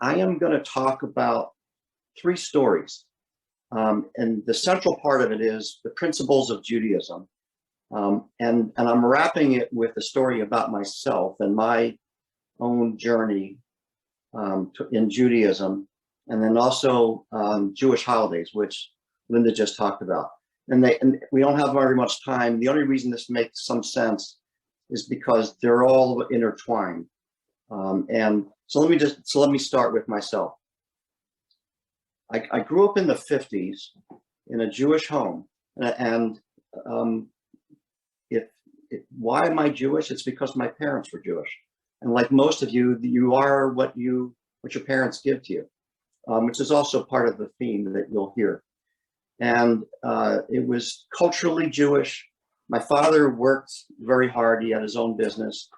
I am going to talk about three stories. And the central part of it is the principles of Judaism. And I'm wrapping it with a story about myself and my own journey in Judaism, and then also Jewish holidays, which Linda just talked about. And we don't have very much time. The only reason this makes some sense is because they're all intertwined. And so let me start with myself. I grew up in the 50s in a Jewish home, and why am I Jewish? It's because my parents were Jewish, and like most of you, you are what your parents give to you, which is also part of the theme that you'll hear. And it was culturally Jewish. My father worked very hard. He had his own business,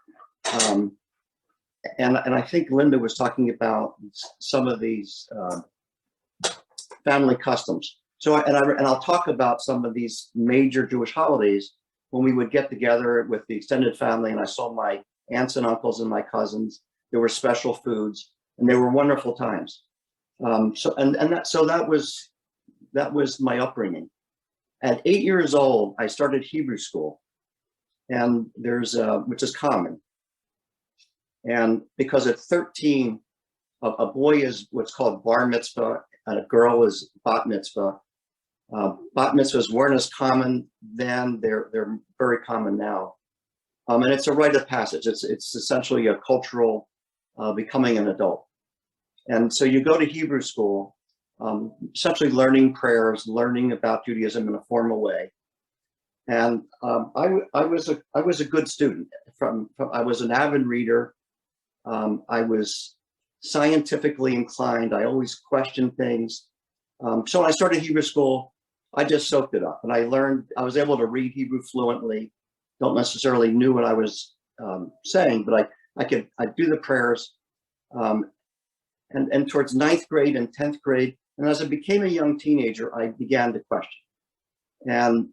and I think Linda was talking about some of these family customs. So I'll talk about some of these major Jewish holidays when we would get together with the extended family, and I saw my aunts and uncles and my cousins. There were special foods, and they were wonderful times. That was my upbringing. At 8 years old, I started Hebrew school, and which is common. And because at 13, a boy is what's called bar mitzvah, and a girl is bat mitzvah. Bat mitzvahs weren't as common then; they're very common now, and it's a rite of passage. It's essentially a cultural becoming an adult. And so you go to Hebrew school, essentially learning prayers, learning about Judaism in a formal way. And I was a good student. I was an avid reader. I was scientifically inclined. I always questioned things. So when I started Hebrew school, I just soaked it up, and I was able to read Hebrew fluently. Don't necessarily knew what I was saying, but I'd do the prayers. And towards 9th grade and 10th grade, and as I became a young teenager, I began to question. And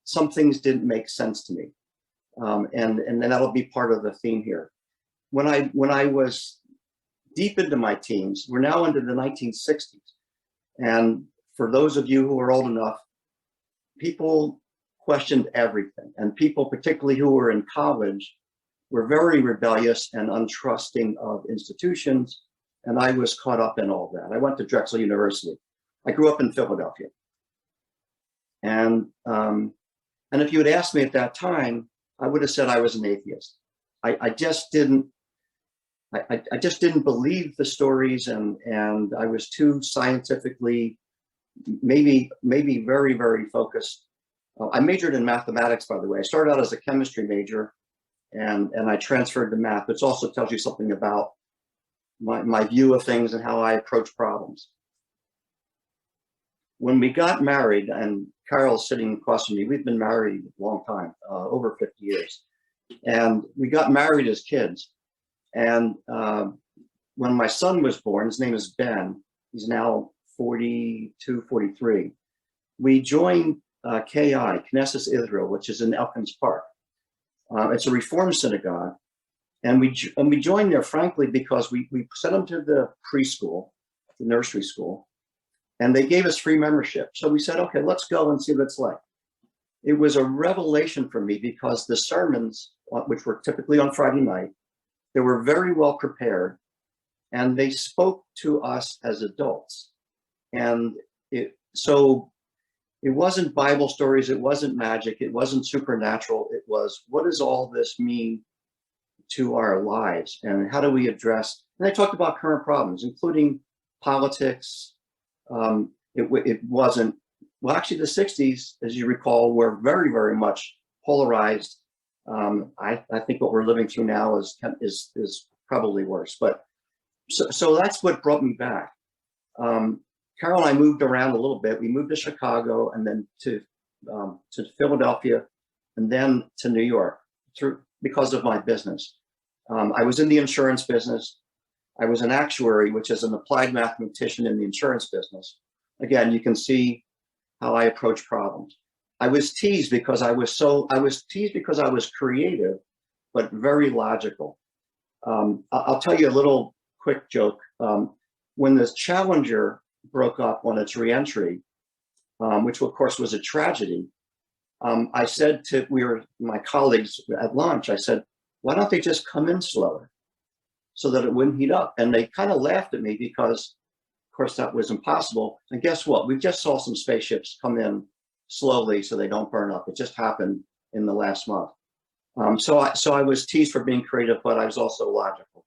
some things didn't make sense to me. And that'll be part of the theme here. When I was deep into my teens, we're now into the 1960s. And for those of you who are old enough, people questioned everything. And people, particularly who were in college, were very rebellious and untrusting of institutions. And I was caught up in all that. I went to Drexel University. I grew up in Philadelphia. And if you had asked me at that time, I would have said I was an atheist. I just didn't believe the stories, and I was too scientifically, maybe very, very focused. I majored in mathematics, by the way. I started out as a chemistry major, and I transferred to math, which also tells you something about my view of things and how I approach problems. When we got married, and Carol's sitting across from me, we've been married a long time, over 50 years. And we got married as kids. And when my son was born, his name is Ben, he's now 42, 43. We joined KI, Knesset Israel, which is in Elkins Park. It's a Reform synagogue. And we joined there, frankly, because we sent them to the preschool, the nursery school, and they gave us free membership. So we said, okay, let's go and see what it's like. It was a revelation for me because the sermons, which were typically on Friday night, they were very well prepared, and they spoke to us as adults. And so it wasn't Bible stories, it wasn't magic, it wasn't supernatural. It was, what does all this mean to our lives, and how do we address? And they talked about current problems, including politics. It wasn't, well, actually the 60s, as you recall, were very, very much polarized. I think what we're living through now is probably worse. But so that's what brought me back. Carol and I moved around a little bit. We moved to Chicago, and then to Philadelphia, and then to New York because of my business. I was in the insurance business. I was an actuary, which is an applied mathematician in the insurance business. Again, you can see how I approach problems. I was teased because I was creative, but very logical. I'll tell you a little quick joke. when the Challenger broke up on its reentry, which of course was a tragedy, I said to my colleagues at lunch, I said, why don't they just come in slower so that it wouldn't heat up? And they kind of laughed at me because, of course, that was impossible. And guess what? We just saw some spaceships come in slowly so they don't burn up. It just happened in the last month. So I was teased for being creative, but I was also logical.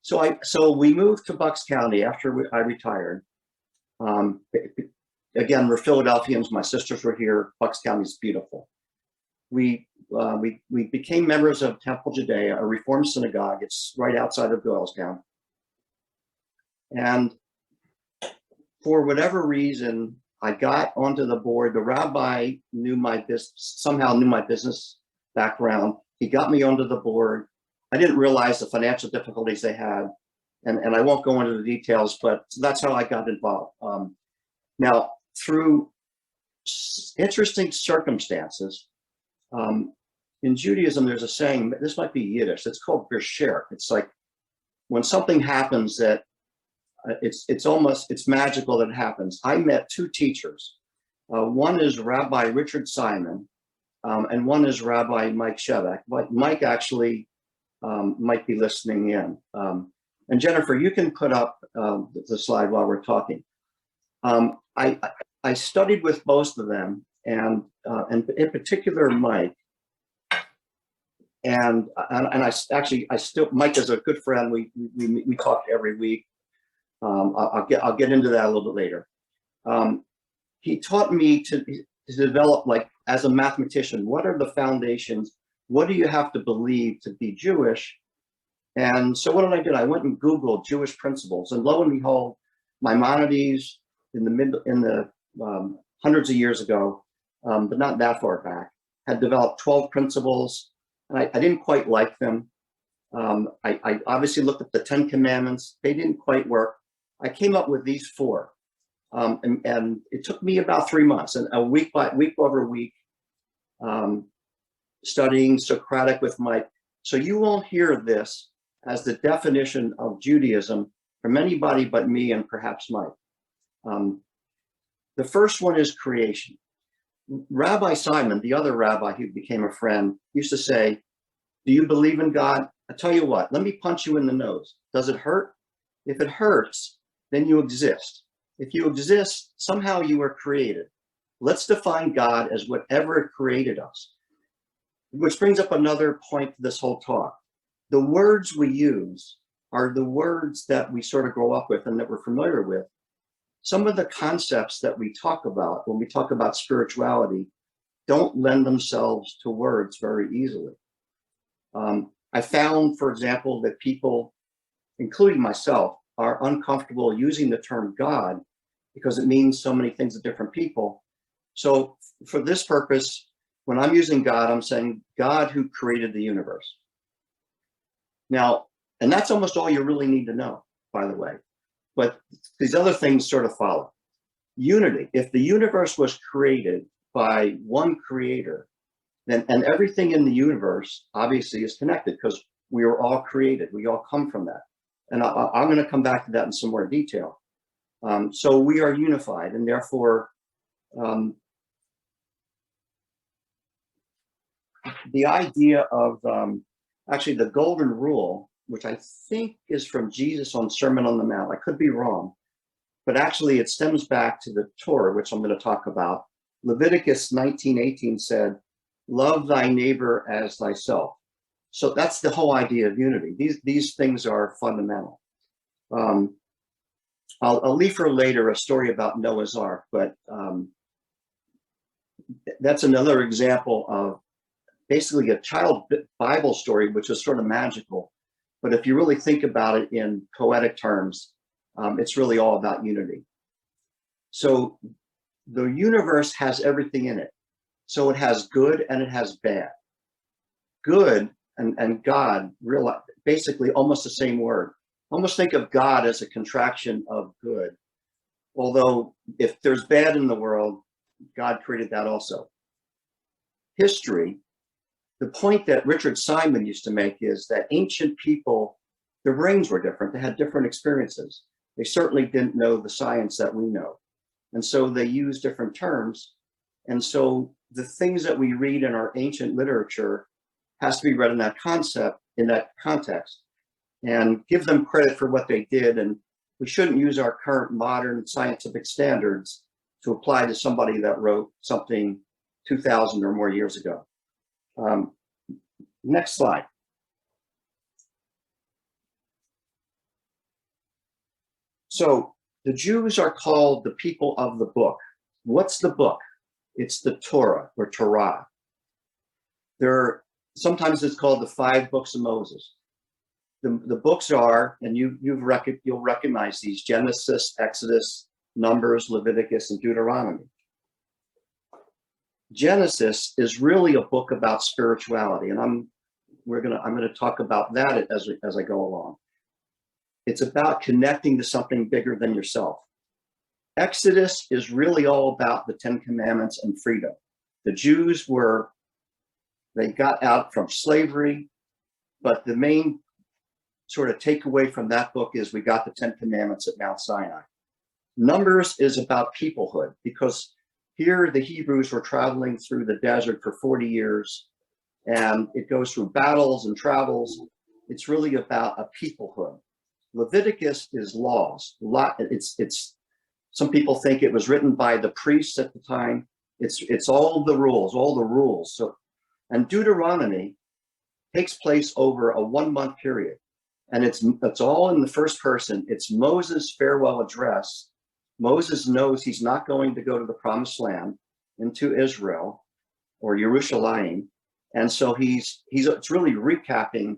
So we moved to Bucks County after I retired. Again, we're Philadelphians. My sisters were here. Bucks County is beautiful. We became members of Temple Judea, a Reformed synagogue. It's right outside of Doylestown. And for whatever reason, I got onto the board. The rabbi somehow knew my business background. He got me onto the board. I didn't realize the financial difficulties they had. And I won't go into the details, but that's how I got involved. Now, through interesting circumstances, in Judaism, there's a saying, this might be Yiddish, it's called Bersher. It's like when something happens that it's magical that it happens. I met two teachers. One is Rabbi Richard Simon, and one is Rabbi Mike Shevak. Mike actually might be listening in. And Jennifer, you can put up the slide while we're talking. I studied with both of them, and in particular Mike. And I still, Mike is a good friend. We talk every week. I'll get into that a little bit later. He taught me to develop, like, as a mathematician, what are the foundations? What do you have to believe to be Jewish? And so what did? I went and Googled Jewish principles, and lo and behold, Maimonides in the hundreds of years ago, but not that far back, had developed 12 principles, and I didn't quite like them. I obviously looked at the 10 Commandments. They didn't quite work. I came up with these 4, and it took me about 3 months, and week over week, studying Socratic with Mike. So you won't hear this as the definition of Judaism from anybody but me and perhaps Mike. The first one is creation. Rabbi Simon, the other rabbi who became a friend, used to say, do you believe in God? I tell you what, let me punch you in the nose. Does it hurt? If it hurts, then you exist. If you exist, somehow you were created. Let's define God as whatever created us. Which brings up another point to this whole talk. The words we use are the words that we sort of grow up with and that we're familiar with. Some of the concepts that we talk about when we talk about spirituality don't lend themselves to words very easily. I found, for example, that people, including myself, are uncomfortable using the term God because it means so many things to different people. So for this purpose, when I'm using God, I'm saying God who created the universe. Now, and that's almost all you really need to know, by the way. But these other things sort of follow. Unity. If the universe was created by one creator, then and everything in the universe obviously is connected because we were all created. We all come from that. And I'm going to come back to that in some more detail. So we are unified, and therefore the idea of actually the golden rule, which I think is from Jesus on Sermon on the Mount. I could be wrong, but actually it stems back to the Torah, which I'm going to talk about. Leviticus 19:18 said, love thy neighbor as thyself. So that's the whole idea of unity. These things are fundamental. I'll leave for later a story about Noah's Ark, but that's another example of basically a child Bible story, which is sort of magical. But if you really think about it in poetic terms, it's really all about unity. So the universe has everything in it. So it has good and it has bad. Good and God, basically almost the same word. Almost think of God as a contraction of good. Although if there's bad in the world, God created that also. History, the point that Richard Simon used to make is that ancient people Their brains were different. They had different experiences. They certainly didn't know the science that we know. And so they used different terms. And so the things that we read in our ancient literature has to be read in that concept, in that context, and give them credit for what they did. And we shouldn't use our current modern scientific standards to apply to somebody that wrote something 2,000 or more years ago. Next slide. So the Jews are called the people of the book. What's the book? It's the Torah or Torah. Sometimes it's called the 5 books of Moses. The books are, and you'll recognize these: Genesis, Exodus, Numbers, Leviticus, and Deuteronomy. Genesis is really a book about spirituality, and I'm going to talk about that as I go along. It's about connecting to something bigger than yourself. Exodus is really all about the 10 Commandments and freedom. The Jews they got out from slavery, but the main sort of takeaway from that book is we got the 10 Commandments at Mount Sinai. Numbers is about peoplehood, because here the Hebrews were traveling through the desert for 40 years, and it goes through battles and travels. It's really about a peoplehood. Leviticus is laws. Some people think it was written by the priests at the time. It's all the rules. So, and Deuteronomy takes place over a 1-month period, and it's all in the first person. It's Moses' farewell address. Moses knows he's not going to go to the promised land, into Israel or Jerusalem, and so it's really recapping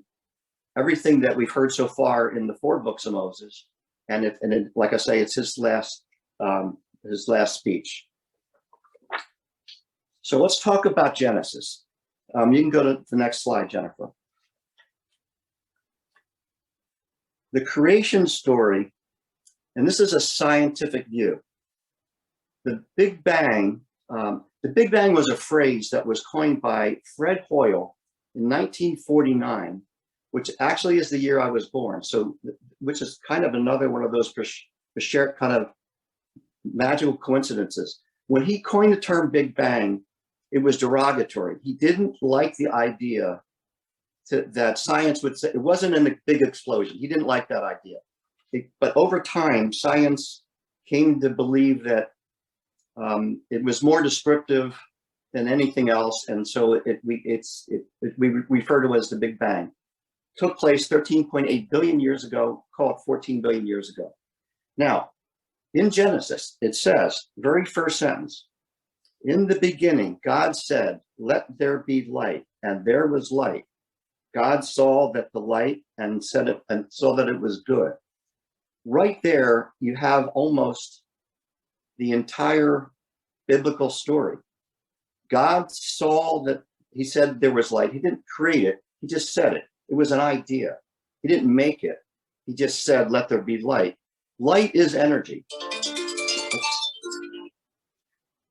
everything that we've heard so far in the 4 books of Moses, and like I say, it's his last speech. So let's talk about Genesis. You can go to the next slide, Jennifer. The creation story, and this is a scientific view. The Big Bang was a phrase that was coined by Fred Hoyle in 1949, which actually is the year I was born. So, which is kind of another one of those kind of magical coincidences. When he coined the term Big Bang, it was derogatory. He didn't like the idea that science would say it wasn't a big explosion. He didn't like that idea. But over time, science came to believe that it was more descriptive than anything else, and so we refer to it as the Big Bang. Took place 13.8 billion years ago, call it 14 billion years ago. Now, in Genesis, it says, very first sentence, in the beginning, God said, let there be light, and there was light. God saw that the light and saw that it was good. Right there, you have almost the entire biblical story. God saw that, he said there was light. He didn't create it, he just said it. It was an idea. He didn't make it. He just said, let there be light. Light is energy.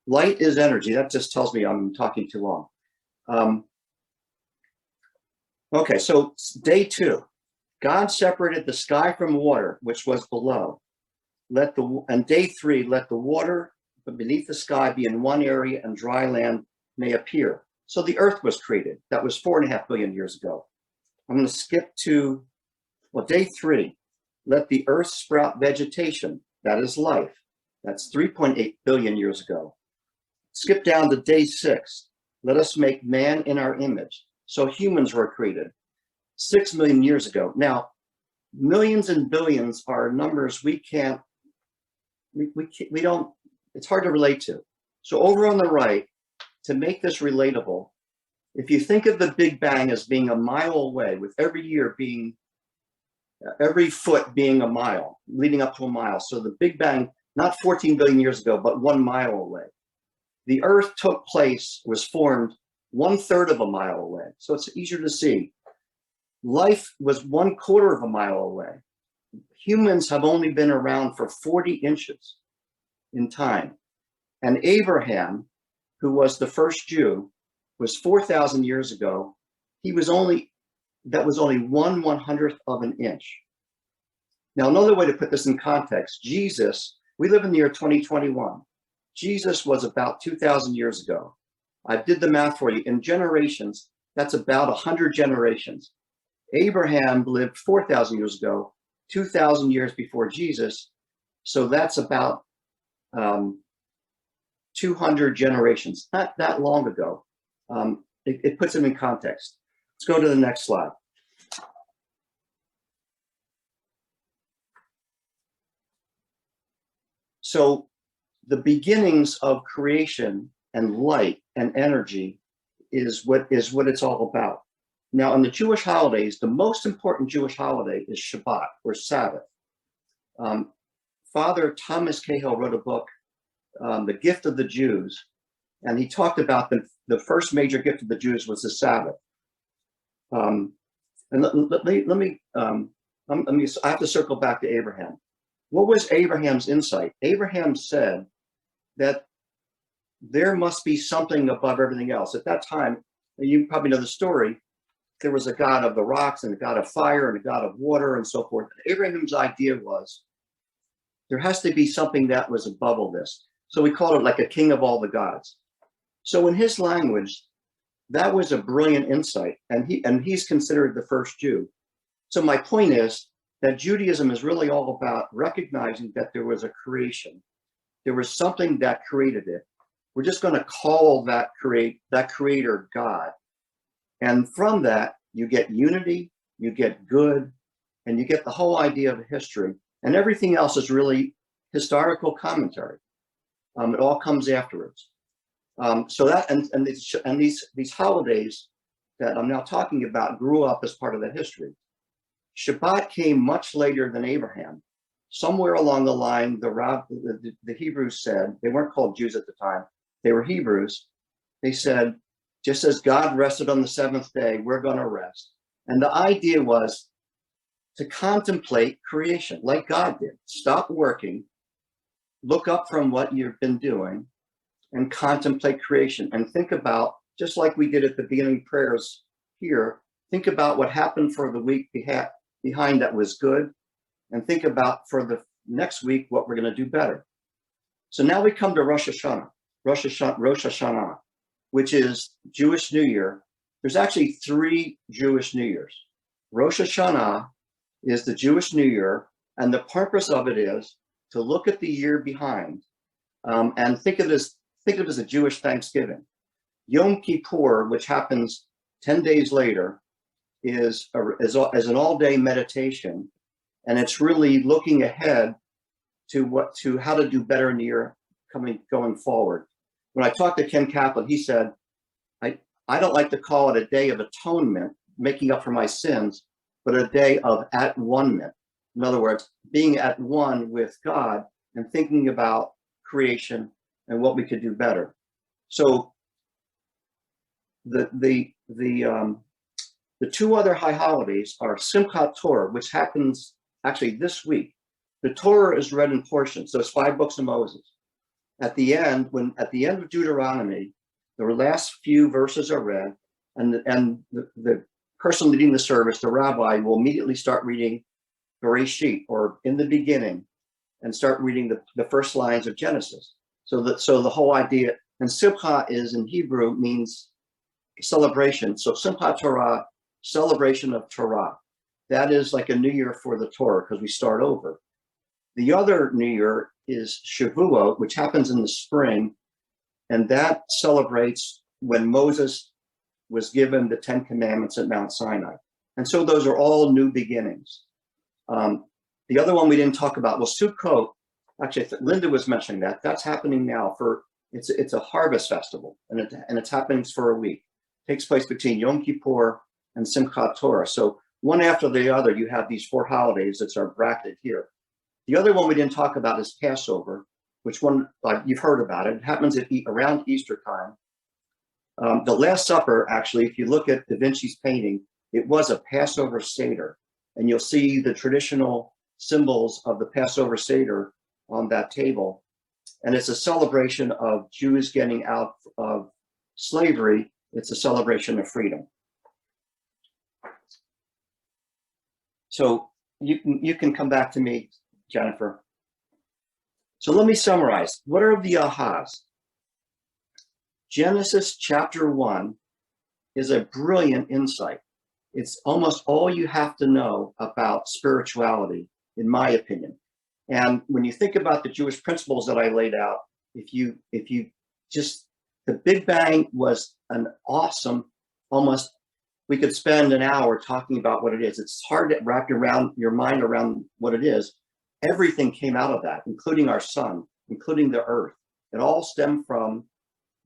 Light is energy. That just tells me I'm talking too long. Okay, so day 2. God separated the sky from water, which was below. And day 3, let the water beneath the sky be in one area and dry land may appear. So the earth was created. That was 4.5 billion years ago. I'm going to skip to, day 3. Let the earth sprout vegetation. That is life. That's 3.8 billion years ago. Skip down to day 6. Let us make man in our image. So humans were created 6 million years ago. Now, millions and billions are numbers we don't, it's hard to relate to. So over on the right, to make this relatable, if you think of the Big Bang as being a mile away, with every year being, every foot being a mile, leading up to a mile. So the Big Bang, not 14 billion years ago, but 1 mile away. The earth was formed 1/3 of a mile away. So it's easier to see. Life was 1/4 of a mile away. Humans have only been around for 40 inches in time. And Abraham, who was the first Jew, was 4,000 years ago. He was only that was only 1/100th of an inch. Now, another way to put this in context, Jesus, we live in the year 2021. Jesus was about 2,000 years ago. I did the math for you. In generations, that's about 100 generations. Abraham lived 4,000 years ago, 2,000 years before Jesus. So that's about 200 generations, not that long ago. It puts them in context. Let's go to the next slide. So the beginnings of creation and light and energy is what it's all about. Now, in the Jewish holidays, the most important Jewish holiday is Shabbat, or Sabbath. Father Thomas Cahill wrote a book, The Gift of the Jews, and he talked about the first major gift of the Jews was the Sabbath. And let me I have to circle back to Abraham. What was Abraham's insight? Abraham said that there must be something above everything else. At that time, you probably know the story, there was a God of the rocks and a God of fire and a God of water and so forth. And Abraham's idea was there has to be something that was above all this. So we called it like a king of all the gods. So in his language, that was a brilliant insight. And he's considered the first Jew. So my point is that Judaism is really all about recognizing that there was a creation. There was something that created it. We're just going to call that creator God. And from that, you get unity, you get good, and you get the whole idea of history. And everything else is really historical commentary. It all comes afterwards. So that and these holidays that I'm now talking about grew up as part of that history. Shabbat came much later than Abraham. Somewhere along the line, the Hebrews said, they weren't called Jews at the time, they were Hebrews. They said, just as God rested on the seventh day, we're going to rest. And the idea was to contemplate creation like God did. Stop working, look up from what you've been doing, and contemplate creation. And think about, just like we did at the beginning prayers here, think about what happened for the week behind that was good, and think about for the next week what we're going to do better. So now we come to Rosh Hashanah, which is Jewish New Year. There's actually 3 Jewish New Years. Rosh Hashanah is the Jewish New Year, and the purpose of it is to look at the year behind and think of it as a Jewish Thanksgiving. Yom Kippur, which happens 10 days later, is an all-day meditation, and it's really looking ahead to how to do better in the year going forward. When I talked to Ken Kaplan, he said, I don't like to call it a day of atonement, making up for my sins, but a day of at one-ment. In other words, being at one with God and thinking about creation and what we could do better. So the 2 other high holidays are Simchat Torah, which happens actually this week. The Torah is read in portions, so it's 5 books of Moses. At the end of Deuteronomy, the last few verses are read, and the person leading the service, the rabbi, will immediately start reading Bereshit, or in the beginning, and start reading the first lines of Genesis. So the whole idea, and Simcha is in Hebrew means celebration. So Simchat Torah, celebration of Torah. That is like a new year for the Torah because we start over. The other new year is Shavuot, which happens in the spring, and that celebrates when Moses was given the 10 Commandments at Mount Sinai. And so those are all new beginnings. The other one we didn't talk about was Sukkot. Actually, Linda was mentioning that. That's happening now it's a harvest festival, and it's happening for a week. It takes place between Yom Kippur and Simchat Torah. So one after the other, you have these 4 holidays that are bracketed here. The other one we didn't talk about is Passover, which one you've heard about it. It happens around Easter time. The Last Supper, actually, if you look at Da Vinci's painting, it was a Passover Seder, and you'll see the traditional symbols of the Passover Seder on that table. And it's a celebration of Jews getting out of slavery. It's a celebration of freedom. So you can come back to me, Jennifer. So let me summarize. What are the ahas? Genesis chapter 1 is a brilliant insight. It's almost all you have to know about spirituality, in my opinion. And when you think about the Jewish principles that I laid out, if you just, the Big Bang was an awesome, almost, we could spend an hour talking about what it is. It's hard to wrap your mind around what it is. Everything came out of that, including our sun, including the earth. It all stemmed from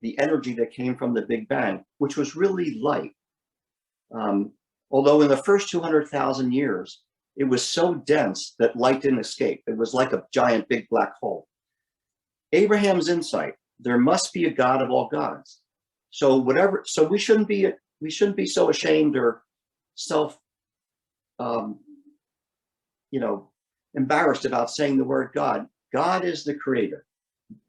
the energy that came from the Big Bang, which was really light. Although in the first 200,000 years, it was so dense that light didn't escape. It was like a giant big black hole. Abraham's insight, there must be a God of all gods. So we shouldn't be so ashamed or embarrassed about saying the word God. God is the creator.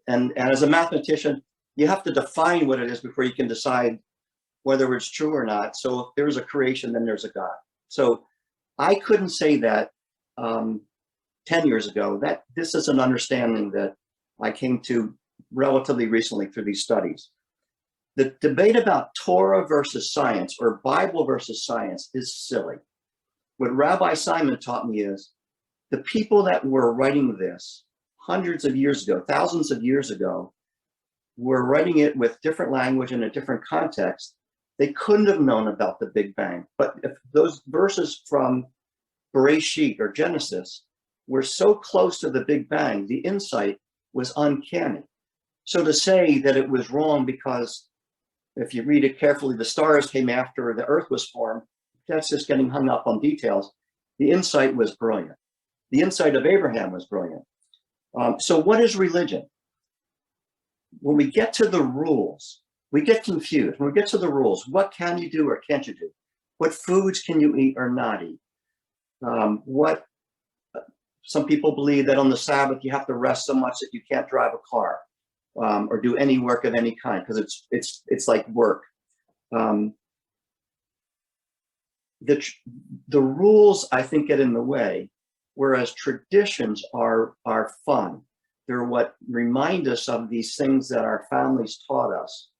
And as a mathematician, you have to define what it is before you can decide whether it's true or not. So if there's a creation, then there's a God. So I couldn't say that 10 years ago. That this is an understanding that I came to relatively recently through these studies. The debate about Torah versus science or Bible versus science is silly. What Rabbi Simon taught me is the people that were writing this hundreds of years ago, thousands of years ago, were writing it with different language in a different context. They couldn't have known about the Big Bang. But if those verses from Bereshit or Genesis were so close to the Big Bang, the insight was uncanny. So to say that it was wrong because if you read it carefully, the stars came after the earth was formed, that's just getting hung up on details. The insight was brilliant. The insight of Abraham was brilliant. So what is religion? When we get to the rules, we get confused. When we get to the rules, what can you do or can't you do? What foods can you eat or not eat? Some people believe that on the Sabbath you have to rest so much that you can't drive a car or do any work of any kind because it's like work. The rules I think get in the way, whereas traditions are fun. They're what remind us of these things that our families taught us,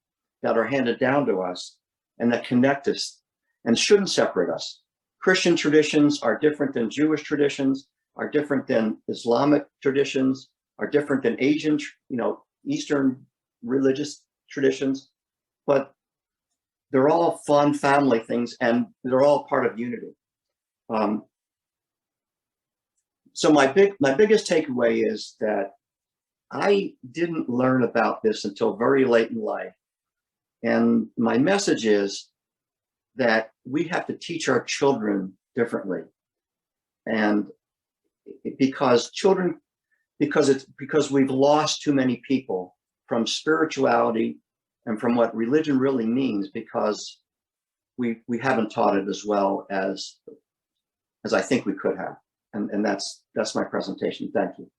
that are handed down to us, and that connect us and shouldn't separate us. Christian traditions are different than Jewish traditions, are different than Islamic traditions, are different than Asian, Eastern religious traditions, but they're all fun family things and they're all part of unity. So my biggest takeaway is that I didn't learn about this until very late in life. And my message is that we have to teach our children differently. And because we've lost too many people from spirituality and from what religion really means, because we haven't taught it as well as I think we could have. And that's my presentation. Thank you.